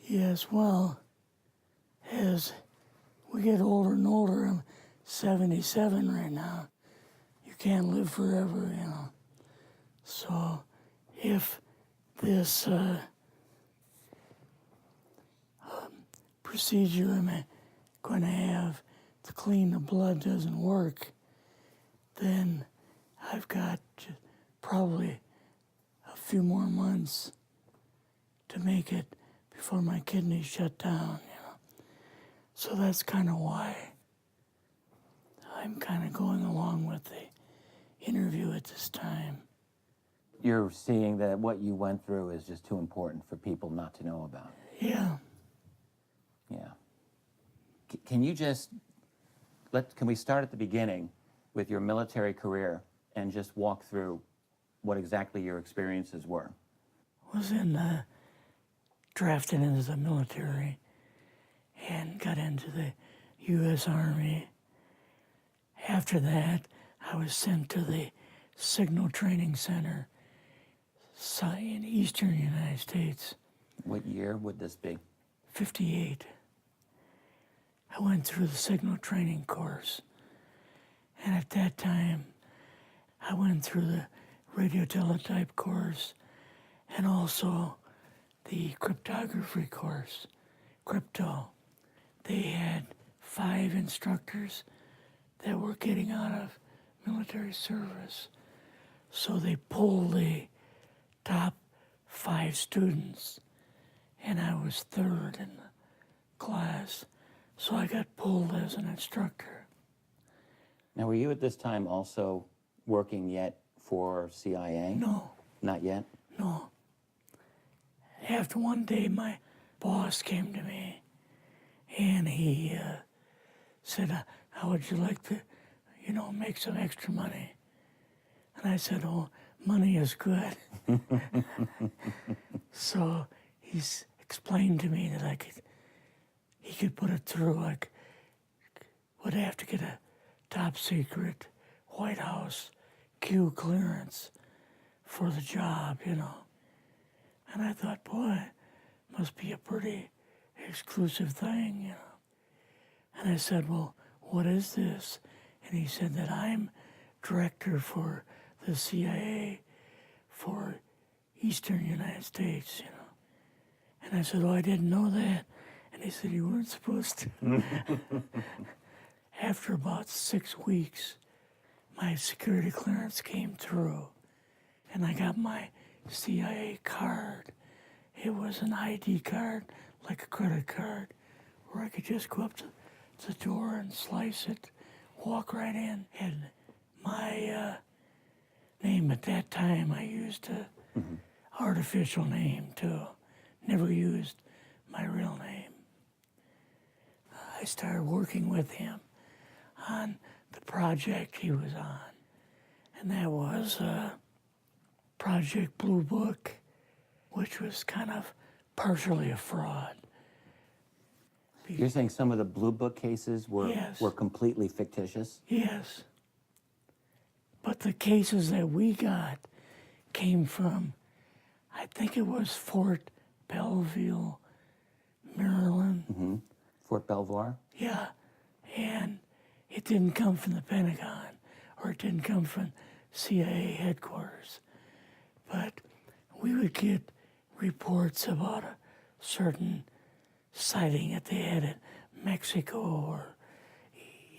Yes, well, as we get older and older, I'm 77 right now. You can't live forever, you know. So if this procedure I'm going to have to clean the blood doesn't work, then I've got probably a few more months to make it before my kidneys shut down, you know. So that's kind of why I'm kind of going along with the interview at this time. You're seeing that what you went through is just too important for people not to know about. Yeah. Yeah. Can you just, can we start at the beginning with your military career and just walk through what exactly your experiences were? Was drafted into the military and got into the U.S. Army. After that, I was sent to the Signal Training Center in eastern United States. What year would this be? 58. I went through the Signal Training course. And at that time, I went through the radio teletype course and also the cryptography course, crypto. They had 5 instructors that were getting out of military service. So they pulled the top 5 students, and I was 3rd in the class. So I got pulled as an instructor. Now, were you at this time also working yet for CIA? No. Not yet? No. After one day, my boss came to me, and he said, how would you like to, make some extra money? And I said, oh, money is good. So he's explained to me that he could put it through, would have to get a top secret White House Q clearance for the job, And I thought, boy, must be a pretty exclusive thing, And I said, well, what is this? And he said that I'm director for the CIA for Eastern United States, And I said, oh, I didn't know that. And he said, you weren't supposed to. After about 6 weeks, my security clearance came through, and I got my CIA card. It was an ID card, like a credit card, where I could just go up to the door and slice it, walk right in. And my name at that time, I used a artificial name too. Never used my real name. I started working with him on the project he was on, and that was Project Blue Book, which was kind of partially a fraud. You're saying some of the Blue Book cases were, Yes. were completely fictitious? Yes. But the cases that we got came from, I think it was Fort Belvoir, Maryland. Fort Belvoir? Yeah. And it didn't come from the Pentagon, or it didn't come from CIA headquarters. But we would get reports about a certain sighting that they had in Mexico or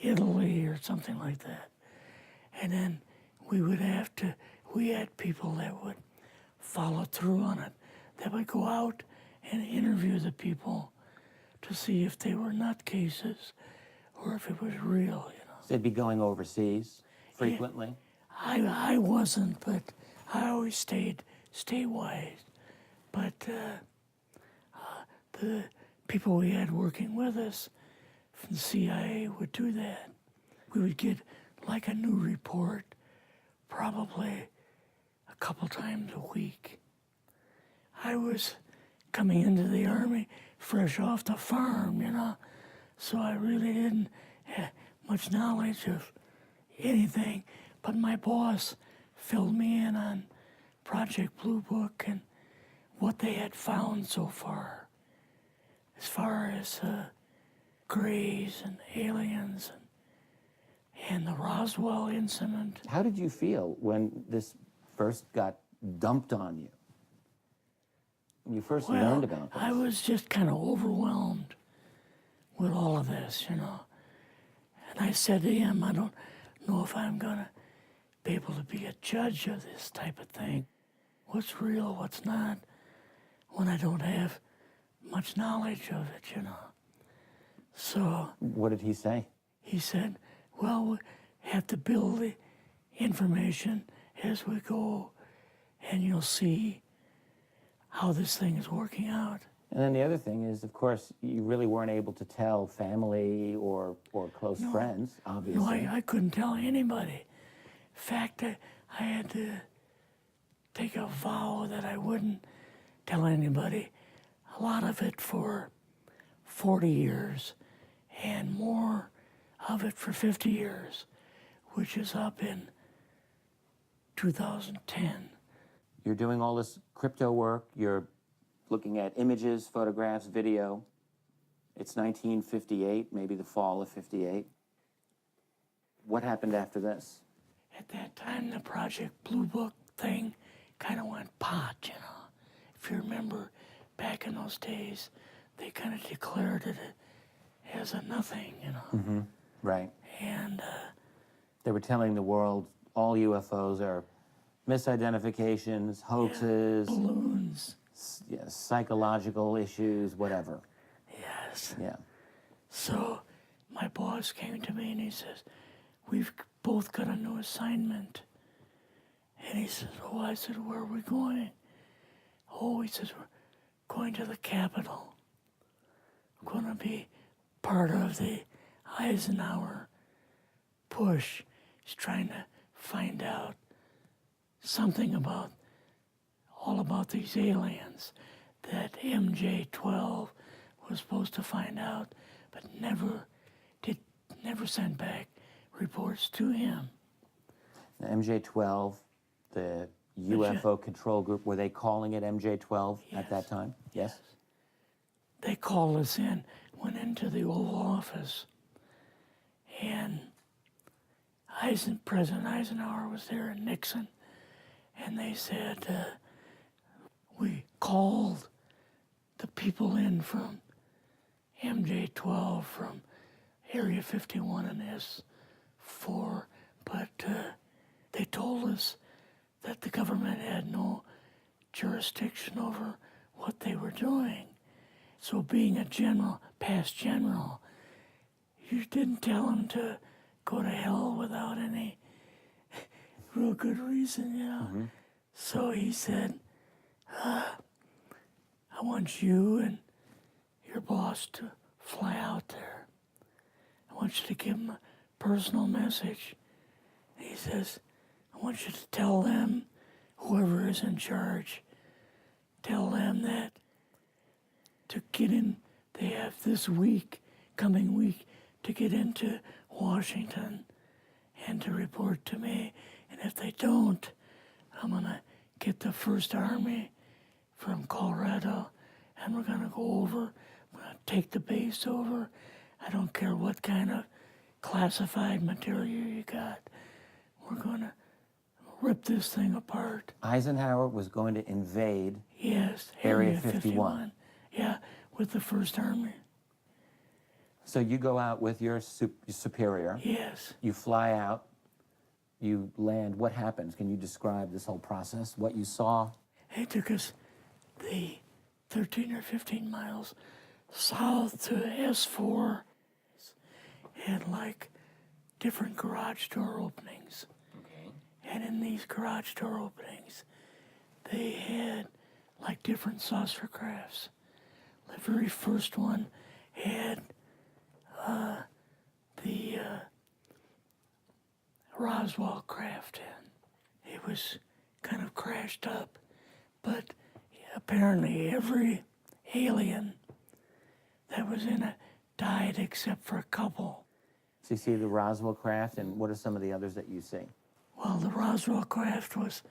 Italy or something like that. And then we had people that would follow through on it, that would go out and interview the people to see if they were nutcases or if it was real, So they'd be going overseas frequently? I wasn't, but I always stayed statewide. But the people we had working with us from the CIA would do that. We would get like a new report probably a couple times a week. I was coming into the Army fresh off the farm, so I really didn't have much knowledge of anything, but my boss filled me in on Project Blue Book and what they had found so far. as far as Greys and aliens and the Roswell incident. How did you feel when this first got dumped on you? When you first learned about this? I was just kind of overwhelmed with all of this, you know. And I said to him, I don't know if I'm going to be able to be a judge of this type of thing. What's real, what's not, when I don't have much knowledge of it, you know. So What did he say? he said, well, we have to build the information as we go, and you'll see how this thing is working out. And then the other thing is, of course, you really weren't able to tell family or close friends, obviously. No, I couldn't tell anybody. In fact, I had to take a vow that I wouldn't tell anybody. A lot of it for 40 years, and more of it for 50 years, which is up in 2010. You're doing all this crypto work. You're looking at images, photographs, video. It's 1958, maybe the fall of 58. What happened after this? At that time, the Project Blue Book thing kind of went pot, you know. If you remember, back in those days, they kind of declared it as a nothing, you know. Mm-hmm. Right. And They were telling the world all UFOs are misidentifications, hoaxes, balloons. Psychological issues, whatever. Yes. Yeah. So my boss came to me and he says, we've both got a new assignment. And he says, oh, I said, where are we going? Oh, he says, we're going to the Capitol. We're going to be part of the Eisenhower push. He's trying to find out something about all about these aliens that MJ-12 was supposed to find out, but never sent back reports to him. The MJ-12, the UFO control group, were they calling it MJ-12 at that time? Yes. They called us in, went into the Oval Office, and President Eisenhower was there and Nixon, and they said, we called the people in from MJ-12 from Area 51 and S4, but they told us that the government had no jurisdiction over what they were doing. So being a general, past general, you didn't tell them to go to hell without any real good reason, you know. Mm-hmm. So he said, I want you and your boss to fly out there. I want you to give them a personal message. He says, I want you to tell them, whoever is in charge, tell them that to get in, they have this week, coming week, to get into Washington and to report to me. And if they don't, I'm going to get the First Army from Colorado, and we're going to go over, we're going to take the base over. I don't care what kind of classified material you got. We're going to rip this thing apart. Eisenhower was going to invade Yes, Area 51. Yeah, with the First Army. So you go out with your superior. Yes. You fly out. You land. What happens? Can you describe this whole process, what you saw? It took us the 13 or 15 miles south to S4 and like different garage door openings. Okay. And in these garage door openings, they had like different saucer crafts. The very first one had the Roswell craft in. It was kind of crashed up, but apparently every alien that was in it died except for a couple. So you see the Roswell craft, and what are some of the others that you see? Well, the Roswell craft was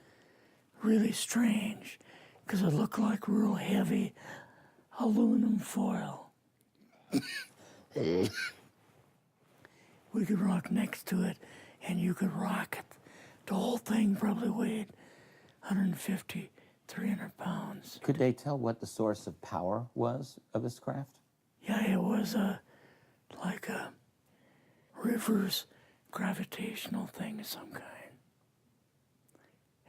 really strange because it looked like real heavy aluminum foil. We could rock next to it, and you could rock it. The whole thing probably weighed 150, 300 pounds. Could they tell what the source of power was of this craft? Yeah, it was like a reverse gravitational thing of some kind.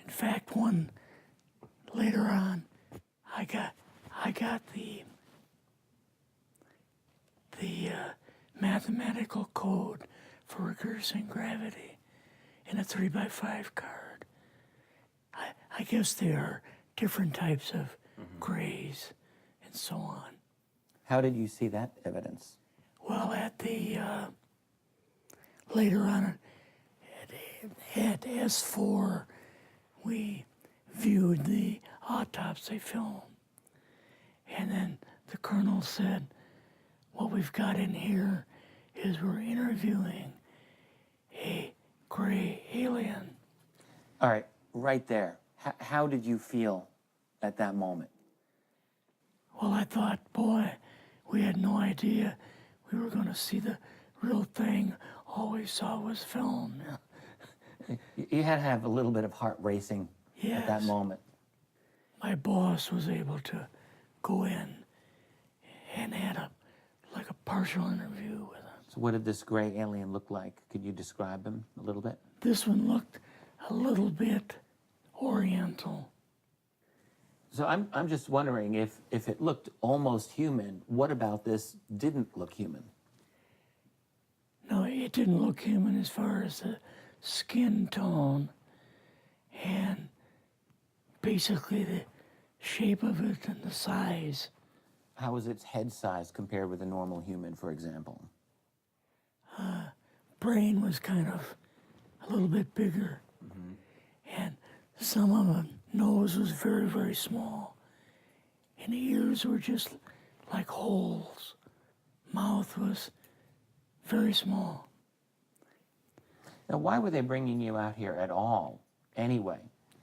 In fact, one later on, I got the mathematical code for reversing gravity in a 3x5 card. I guess there are different types of grays and so on. How did you see that evidence? Well, at the later on at S4, we viewed the autopsy film, and then the colonel said, "What we've got in here is we're interviewing a gray alien." All right, right there. How did you feel at that moment? Well, I thought, boy, we had no idea we were going to see the real thing. All we saw was film. You had to have a little bit of heart racing at that Yes. moment. My boss was able to go in and had like a partial interview with him. So what did this gray alien look like? Could you describe him a little bit? This one looked a little bit oriental. So I'm just wondering if it looked almost human, what about this didn't look human? No, it didn't look human as far as the skin tone and basically the shape of it and the size. How was its head size compared with a normal human, for example? Brain was kind of a little bit bigger. And some of the nose was very, very small. And the ears were just like holes. Mouth was very small. Now, why were they bringing you out here at all, anyway,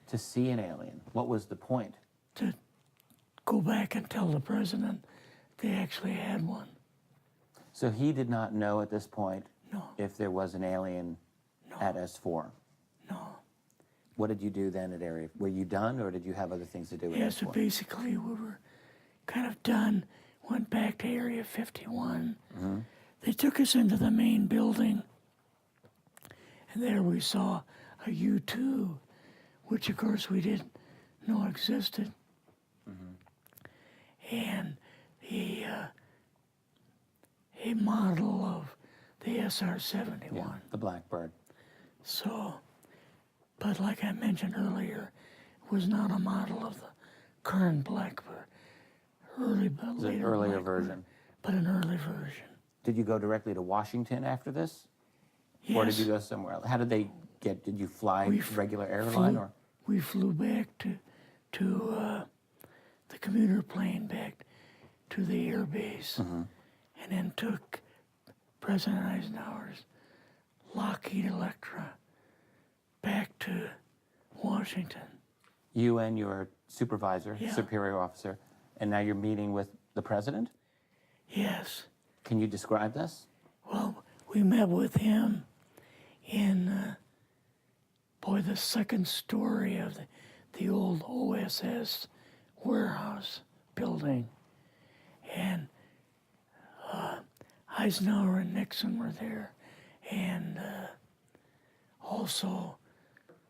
to see an alien? What was the point? To go back and tell the president they actually had one. So he did not know at this point No, if there was an alien at S4. no. What did you do then at Area? Were you done, or did you have other things to do at Yeah, so S4? basically we were kind of done, went back to Area 51. They took us into the main building, and there we saw a U-2, which of course we didn't know existed. And a model of the SR-71. Yeah, the Blackbird. So, but like I mentioned earlier, it was not a model of the current Blackbird, It's an earlier version. but an early version. Did you go directly to Washington after this? Yes. Or did you go somewhere else? How did they get, did you fly regular airline or? We flew back to the commuter plane back to the air base, and then took President Eisenhower's Lockheed Electra back to Washington. You and your supervisor, Yeah. superior officer, and now you're meeting with the president? Yes. Can you describe this? Well, we met with him in, the second story of the old OSS warehouse building. And Eisenhower and Nixon were there, and also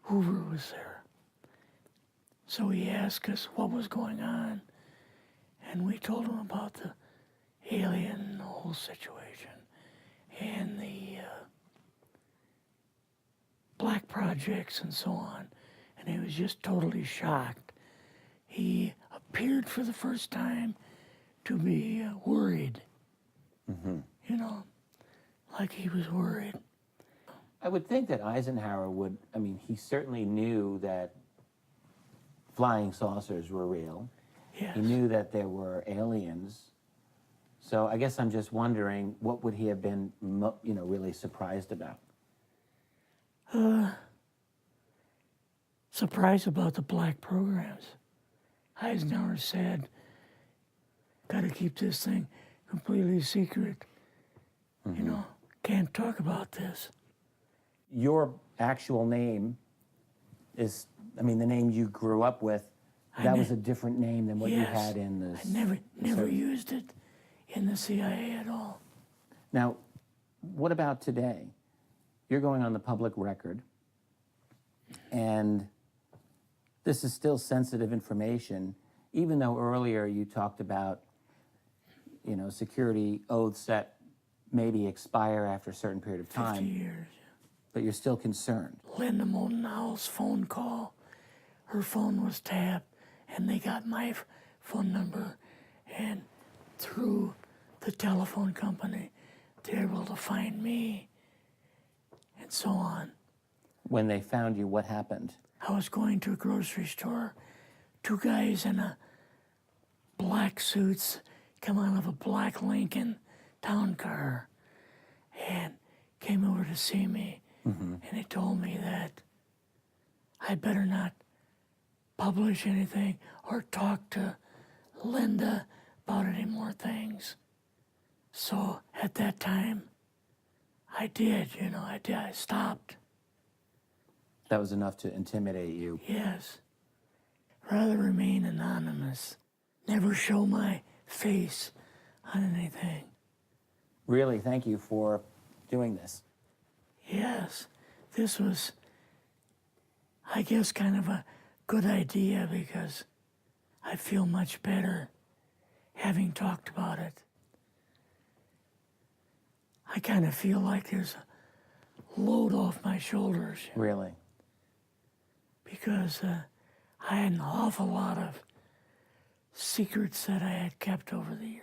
Hoover was there. So he asked us what was going on, and we told him about the alien, the whole situation, and the black projects and so on. And he was just totally shocked. He appeared for the first time to be worried. You know, like he was worried. I would think that Eisenhower would, he certainly knew that flying saucers were real. Yes. He knew that there were aliens. So I guess I'm just wondering, what would he have been, really surprised about? Surprised about the black programs. Eisenhower said, got to keep this thing completely secret. You know, can't talk about this. Your actual name is, I mean, the name you grew up with, that was a different name than what you Yes. had in the... I never used it in the CIA at all. Now, what about today? You're going on the public record, and this is still sensitive information, even though earlier you talked about, you know, security oaths that maybe expire after a certain period of 50 time, years. but you're still concerned. Linda Motenau's phone call, her phone was tapped, and they got my phone number, and through the telephone company, they were able to find me, and so on. When they found you, what happened? I was going to a grocery store. Two guys in a black suits come out of a black Lincoln town car and came over to see me. And they told me that I better not publish anything or talk to Linda about any more things. So at that time, I did, you know, I stopped. That was enough to intimidate you. Yes. Rather remain anonymous. Never show my face on anything. Really, thank you for doing this. Yes, this was, I guess, kind of a good idea because I feel much better having talked about it. I kind of feel like there's a load off my shoulders Really? because I had an awful lot of secrets that I had kept over the years.